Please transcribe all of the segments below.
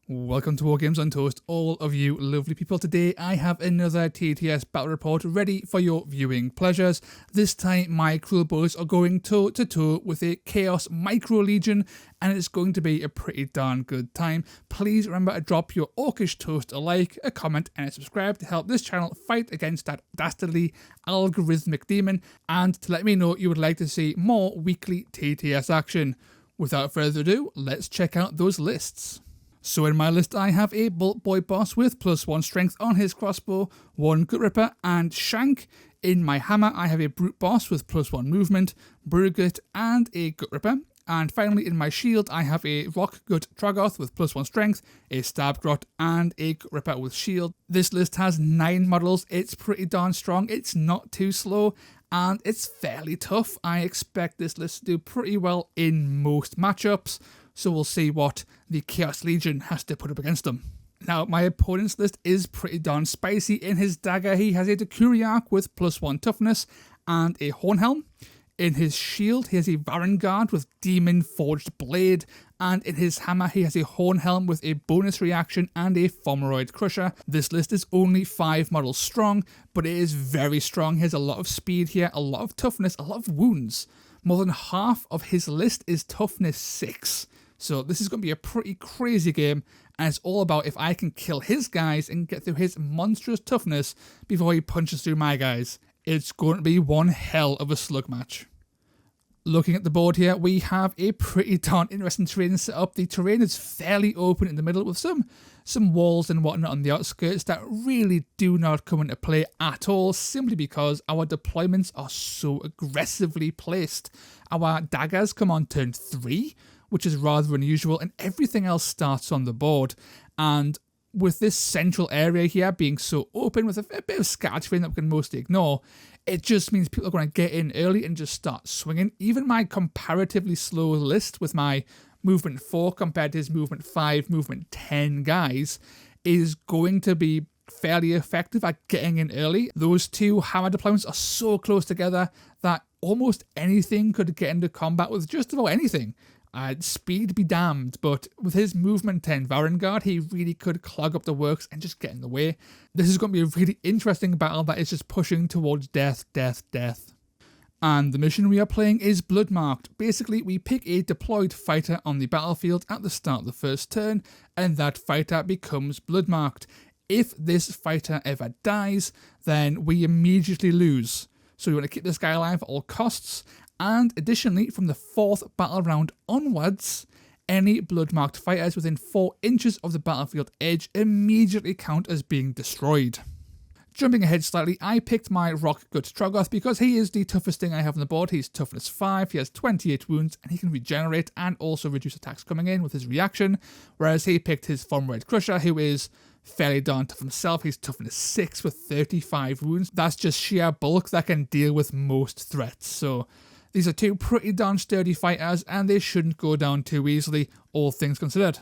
Welcome to War Games on Toast, all of you lovely people. Today I have another TTS battle report ready for your viewing pleasures. This time my Kruleboyz are going toe to toe with a Chaos Micro Legion, and it's going to be a pretty darn good time. Please remember to drop your Orcish Toast a like, a comment and a subscribe to help this channel fight against that dastardly algorithmic demon, and to let me know you would like to see more weekly TTS action. Without further ado, let's check out those lists. So in my list I have a Bolt Boy boss with +1 strength on his crossbow, 1 Gut Ripper and Shank. In my hammer I have a Brute boss with +1 movement, Brugit and a Gut Ripper. And finally in my shield I have a Rock Gut Tragoth with +1 strength, a Stab Grot and a Gut Ripper with shield. This list has 9 models, it's pretty darn strong, it's not too slow, and it's fairly tough. I expect this list to do pretty well in most matchups. So we'll see what the Chaos Legion has to put up against them. Now, my opponent's list is pretty darn spicy. In his dagger, he has a Decuriarch with +1 toughness and a Hornhelm. In his shield, he has a Varangard with Demon Forged Blade. And in his hammer, he has a Hornhelm with a bonus reaction and a Fomeroid Crusher. This list is only 5 models strong, but it is very strong. He has a lot of speed here, a lot of toughness, a lot of wounds. More than half of his list is toughness 6. So this is going to be a pretty crazy game, and it's all about if I can kill his guys and get through his monstrous toughness before he punches through my guys. It's going to be one hell of a slug match. Looking at the board here, we have a pretty darn interesting terrain set up. The terrain is fairly open in the middle with some walls and whatnot on the outskirts that really do not come into play at all, simply because our deployments are so aggressively placed. Our daggers come on turn 3, which is rather unusual, and everything else starts on the board. And with this central area here being so open with a bit of scatter terrain that we can mostly ignore, it just means people are going to get in early and just start swinging. Even my comparatively slow list with my movement 4 compared to his movement 5, movement 10 guys is going to be fairly effective at getting in early. Those two hammer deployments are so close together that almost anything could get into combat with just about anything. Speed be damned, but with his movement 10 Varangard, he really could clog up the works and just get in the way. This is going to be a really interesting battle that is just pushing towards death, death, death. And the mission we are playing is Bloodmarked. Basically, we pick a deployed fighter on the battlefield at the start of the first turn, and that fighter becomes Bloodmarked. If this fighter ever dies, then we immediately lose. So we want to keep this guy alive at all costs. And additionally, from the 4th battle round onwards, any blood-marked fighters within 4 inches of the battlefield edge immediately count as being destroyed. Jumping ahead slightly, I picked my Rock Gut Tragoth because he is the toughest thing I have on the board. He's toughness 5, he has 28 wounds, and he can regenerate and also reduce attacks coming in with his reaction, whereas he picked his Fomeroid Crusher, who is fairly darn tough himself. He's toughness 6 with 35 wounds. That's just sheer bulk that can deal with most threats. So these are 2 pretty darn sturdy fighters, and they shouldn't go down too easily, all things considered.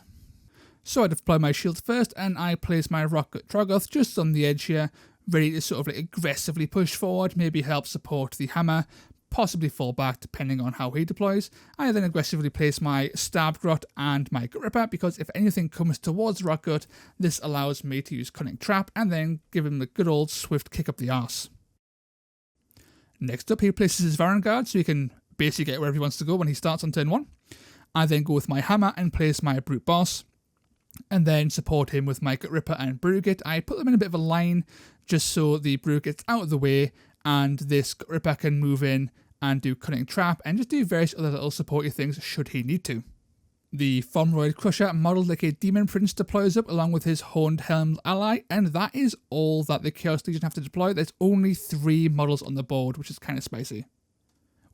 So I deploy my shield first, and I place my Rock Gut Tragoth just on the edge here, ready to sort of aggressively push forward, maybe help support the hammer, possibly fall back depending on how he deploys. I then aggressively place my Stab Grot and my Gut Ripper, because if anything comes towards Rock Gut, this allows me to use Cunning Trap and then give him the good old swift kick up the arse. Next up, he places his Varangard so he can basically get wherever he wants to go when he starts on turn 1. I then go with my hammer and place my Brute boss, and then support him with my Gut Ripper and Brugit. I put them in a bit of a line just so the Brute gets out of the way, and this Gut Ripper can move in and do Cunning Trap and just do various other little supporty things should he need to. The Fomeroid Crusher, modelled like a Demon Prince, deploys up along with his Hornhelm ally, and that is all that the Chaos Legion have to deploy. There's only 3 models on the board, which is kind of spicy.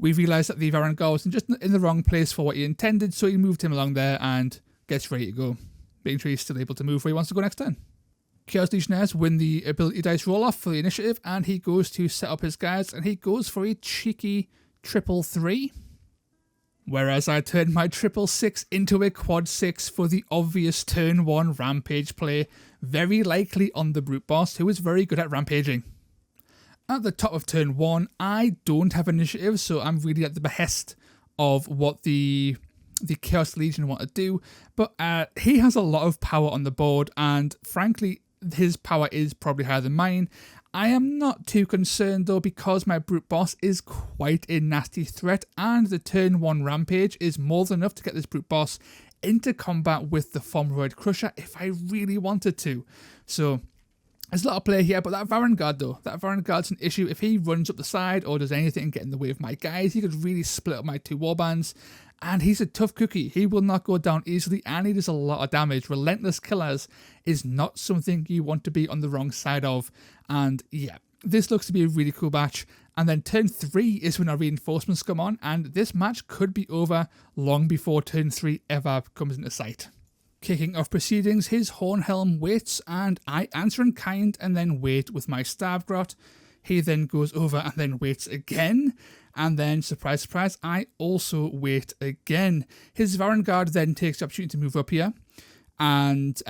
We realise that the Varangard was just in the wrong place for what he intended, so he moved him along there and gets ready to go, making sure he's still able to move where he wants to go next turn. Chaos Legionnaires win the ability dice roll-off for the initiative, and he goes to set up his guards, and he goes for a cheeky 3-3. Whereas I turned my 6-6 into a quad 6 for the obvious turn 1 rampage play, very likely on the Brute boss, who is very good at rampaging. At the top of turn 1, I don't have initiative, so I'm really at the behest of what the the Chaos Legion want to do, but he has a lot of power on the board, and frankly, his power is probably higher than mine. I am not too concerned though, because my brute boss is quite a nasty threat, and the turn 1 rampage is more than enough to get this brute boss into combat with the Fomoroid Crusher if I really wanted to. So there's a lot of play here, but that Varan Guard though, that Varan Guard's an issue. If he runs up the side or does anything and get in the way of my guys, he could really split up my 2 warbands. And he's a tough cookie. He will not go down easily, and he does a lot of damage. Relentless Killers is not something you want to be on the wrong side of. And yeah, this looks to be a really cool match. And then turn 3 is when our reinforcements come on, and this match could be over long before turn 3 ever comes into sight. Kicking off proceedings, his Hornhelm waits, and I answer in kind and then wait with my Stavgrot. He then goes over and then waits again. And then, surprise, surprise, I also wait again. His Varan Guard then takes the opportunity to move up here and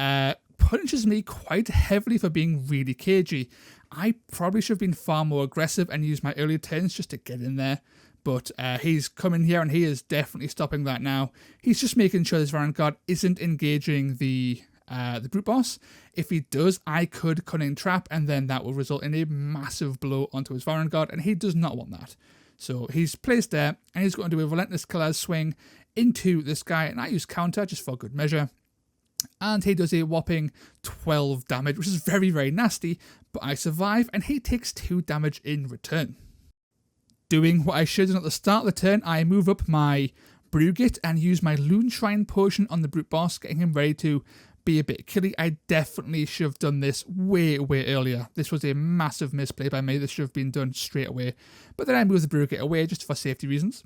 punishes me quite heavily for being really cagey. I probably should have been far more aggressive and used my earlier turns just to get in there. But he's coming here and he is definitely stopping that now. He's just making sure his Varan Guard isn't engaging the brute boss. If he does, I could Cunning Trap, and then that will result in a massive blow onto his Varan Guard, and he does not want that. So he's placed there, and he's going to do a Relentless Killers swing into this guy, and I use counter just for good measure. And he does a whopping 12 damage, which is very, very nasty, but I survive, and he takes 2 damage in return. Doing what I should have done at the start of the turn, I move up my Brugit and use my Loon Shrine potion on the brute boss, getting him ready to be a bit killy. I definitely should have done this way earlier. This was a massive misplay by me. This should have been done straight away. But then I moved the Brugit away just for safety reasons.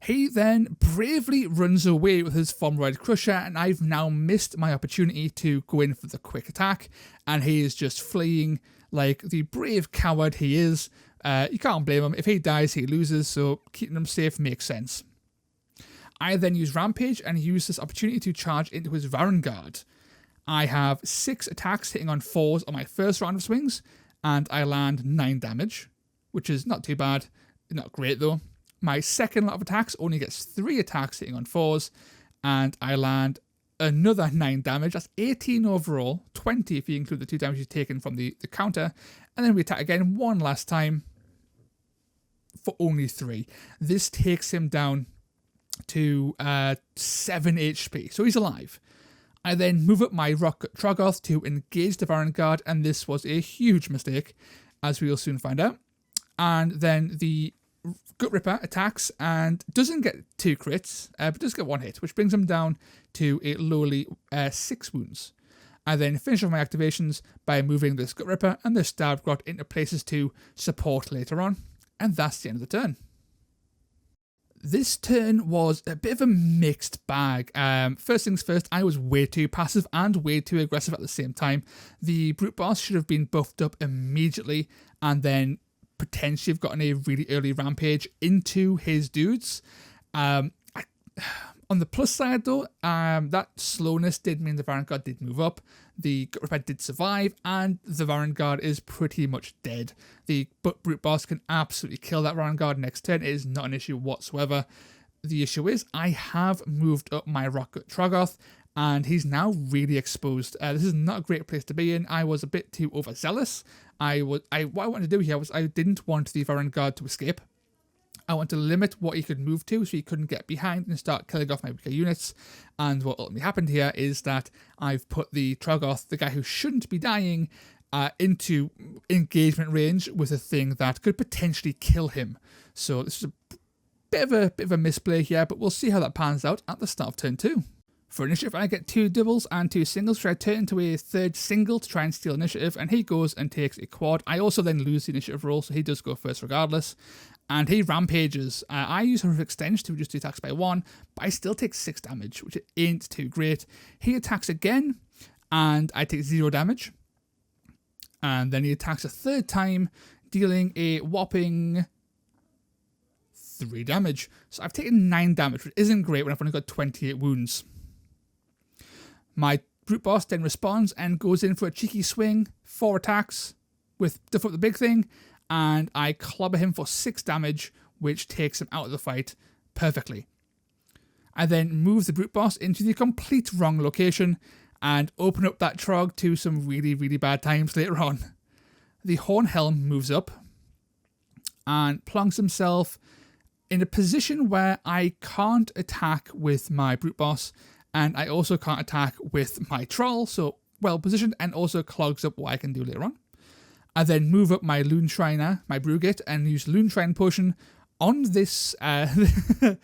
He then bravely runs away with his Fomoroid Crusher, and I've now missed my opportunity to go in for the quick attack, and he is just fleeing like the brave coward he is. You can't blame him. If he dies, he loses, so keeping him safe makes sense. I then use Rampage and use this opportunity to charge into his Varan Guard. I have 6 attacks hitting on 4s on my first round of swings, and I land 9 damage, which is not too bad. Not great though. My second lot of attacks only gets 3 attacks hitting on 4s, and I land another 9 damage. That's 18 overall, 20 if you include the 2 damage you've taken from the counter, and then we attack again one last time for only 3. This takes him down to 7 HP, so he's alive. I then move up my Rocket Troggoth to engage the Varan Guard, and this was a huge mistake, as we will soon find out. And then the Gut Ripper attacks and doesn't get 2 crits, but does get 1 hit, which brings him down to a lowly 6 wounds. I then finish off my activations by moving this Gut Ripper and the Stavgrot into places to support later on, and that's the end of the turn. This turn was a bit of a mixed bag. First things first, I was way too passive and way too aggressive at the same time. The brute boss should have been buffed up immediately and then potentially have gotten a really early rampage into his dudes. On the plus side though, that slowness did mean the Varan Guard did move up, the Gut Ripper did survive, and the Varan Guard is pretty much dead. The brute boss can absolutely kill that Varan Guard next turn. It is not an issue whatsoever. The issue is I have moved up my Rocket Troggoth, and he's now really exposed. This is not a great place to be in. I was a bit too overzealous. What I wanted to do here was I didn't want the Varan Guard to escape. I want to limit what he could move to so he couldn't get behind and start killing off my weaker units. And what ultimately happened here is that I've put the Troggoth, the guy who shouldn't be dying, into engagement range with a thing that could potentially kill him. So this is a bit of a misplay here, but we'll see how that pans out at the start of turn 2. For initiative, I get 2 doubles and 2 singles, so I turn into a 3rd single to try and steal initiative, and he goes and takes a quad. I also then lose the initiative roll, so he does go first regardless. And he rampages. I use Horrific Stench to reduce the attacks by 1, but I still take 6 damage, which ain't too great. He attacks again, and I take 0 damage. And then he attacks a 3rd time, dealing a whopping 3 damage. So I've taken 9 damage, which isn't great when I've only got 28 wounds. My brute boss then responds and goes in for a cheeky swing, 4 attacks with the big thing, and I clobber him for 6 damage, which takes him out of the fight perfectly. I then move the brute boss into the complete wrong location and open up that trog to some really, really bad times later on. The Horn Helm moves up and plonks himself in a position where I can't attack with my brute boss, and I also can't attack with my troll, so well positioned, and also clogs up what I can do later on. I then move up my Loon Shriner, my Brugit, and use Loon Shrine Potion on this Gut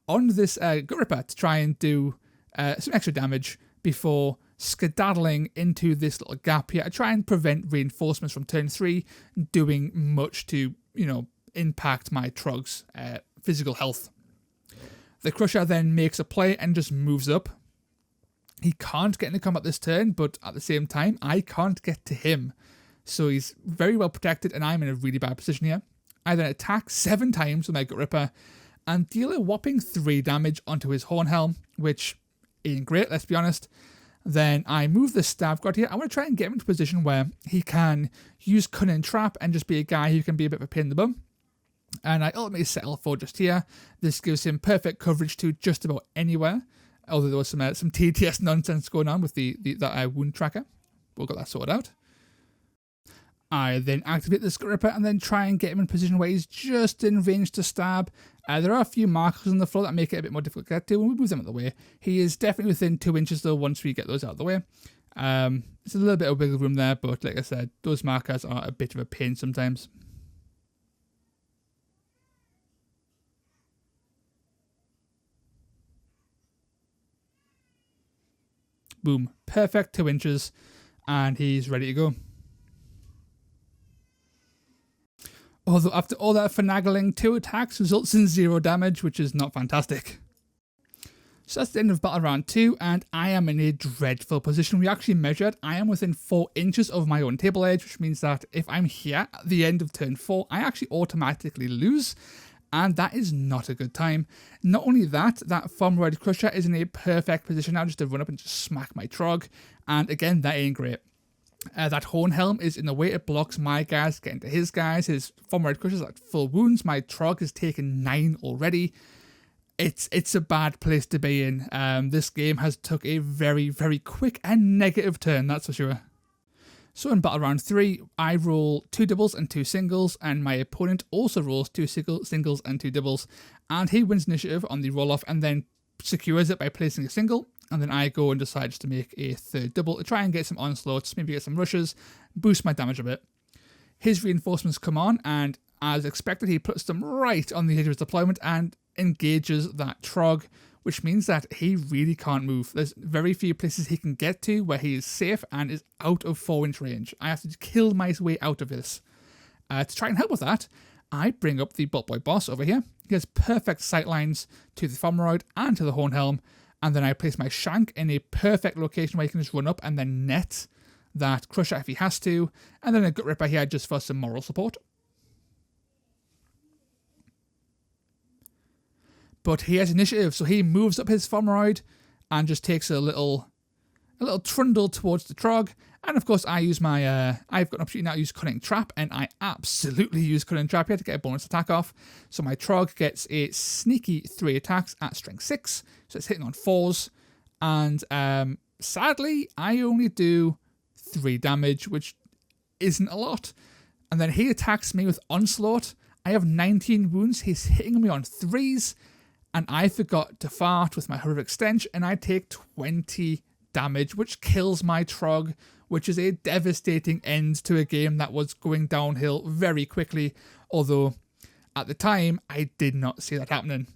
Ripper to try and do some extra damage before skedaddling into this little gap here to try and prevent reinforcements from turn 3 doing much to, impact my Trog's physical health. The Crusher then makes a play and just moves up. He can't get into combat this turn, but at the same time, I can't get to him. So he's very well protected, and I'm in a really bad position here. I then attack 7 times with my Gut Ripper and deal a whopping 3 damage onto his Horn Helm, which ain't great, let's be honest. Then I move the Stab God here. I want to try and get him into a position where he can use Cunning Trap and just be a guy who can be a bit of a pain in the bum. And I ultimately settle for just here. This gives him perfect coverage to just about anywhere, although there was some TTS nonsense going on with that wound tracker. We'll get that sorted out. I then activate the Gut Ripper and then try and get him in a position where he's just in range to stab. There are a few markers on the floor that make it a bit more difficult to get to, and we move them out of the way. He is definitely within 2 inches though once we get those out of the way. It's a little bit of wiggle room there, but like I said, those markers are a bit of a pain sometimes. Boom. Perfect 2 inches, and he's ready to go. Although after all that finagling, 2 attacks results in 0 damage, which is not fantastic. So that's the end of battle round 2, and I am in a dreadful position. We actually measured, I am within 4 inches of my own table edge, which means that if I'm here at the end of turn 4, I actually automatically lose, and that is not a good time. Not only that, that Fomroid Crusher is in a perfect position now just to run up and just smack my Trog, and again, that ain't great. That Horn Helm is in the way, it blocks my guys getting to his guys. His Fomroid Crusher is at full wounds. My Trog has taken 9 already. It's a bad place to be in. This game has took a very, very quick and negative turn, that's for sure. So in battle round 3, I roll 2 doubles and 2 singles, and my opponent also rolls 2 singles and 2 doubles, and he wins initiative on the roll-off and then secures it by placing a single. And then I go and decide to make a 3rd double to try and get some onslaughts, maybe get some rushes, boost my damage a bit. His reinforcements come on, and as expected, he puts them right on the edge of his deployment and engages that Trog, which means that he really can't move. There's very few places he can get to where he is safe and is out of 4-inch range. I have to kill my way out of this. To try and help with that, I bring up the Bolt Boy boss over here. He has perfect sightlines to the Fomroid and to the Horn Helm, and then I place my Shank in a perfect location where he can just run up and then net that Crusher if he has to, and then a Gut Ripper here just for some moral support. But he has initiative, so he moves up his Fomroid and just takes a little trundle towards the Trog. And of course, I use my, I've got an opportunity now to use Cunning Trap, and I absolutely use Cunning Trap here to get a bonus attack off. So my Trog gets a sneaky 3 attacks at strength 6, so it's hitting on 4s. And sadly, I only do 3 damage, which isn't a lot. And then he attacks me with Onslaught. I have 19 wounds, he's hitting me on 3s, and I forgot to fart with my Horrific Stench, and I take 20 damage, which kills my Trog, which is a devastating end to a game that was going downhill very quickly, although at the time I did not see that happening.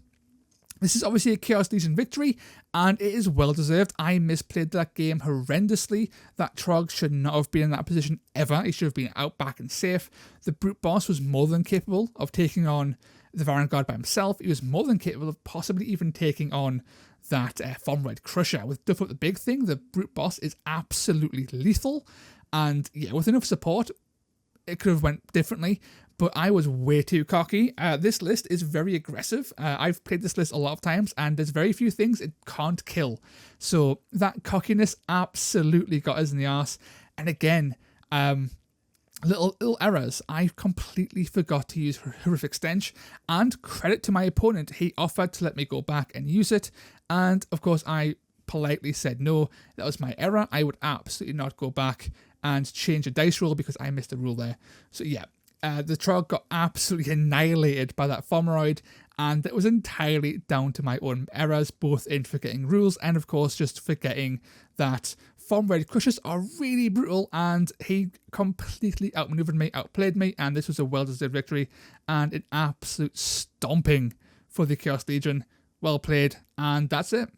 This is obviously a Chaos Legion victory, and it is well deserved. I misplayed that game horrendously. That Trog should not have been in that position ever. He should have been out back and safe. The brute boss was more than capable of taking on the Vanguard by himself. He was more than capable of possibly even taking on that Fomroid Crusher. With Duff Up the Big Thing, the brute boss is absolutely lethal, and yeah, with enough support, it could have went differently, but I was way too cocky. This list is very aggressive. I've played this list a lot of times, and there's very few things it can't kill. So that cockiness absolutely got us in the arse. And again, little errors. I completely forgot to use horrific stench, and credit to my opponent, he offered to let me go back and use it, and of course I politely said no, that was my error. I would absolutely not go back and change a dice roll because I missed a rule there. So yeah, the Trog got absolutely annihilated by that Fomeroid, and it was entirely down to my own errors, both in forgetting rules and of course just forgetting that Fomeroid Crushers are really brutal, and he completely outmaneuvered me, outplayed me, and this was a well-deserved victory and an absolute stomping for the Chaos Legion. Well played, and that's it.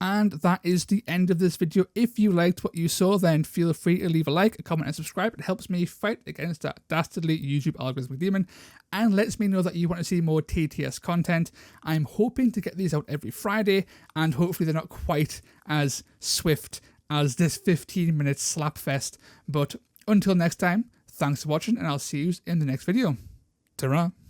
And that is the end of this video. If you liked what you saw, then feel free to leave a like, a comment and subscribe. It helps me fight against that dastardly YouTube algorithmic demon and lets me know that you want to see more TTS content. I'm hoping to get these out every Friday, and hopefully they're not quite as swift as this 15-minute slapfest. But until next time, thanks for watching, and I'll see you in the next video. Ta-ra!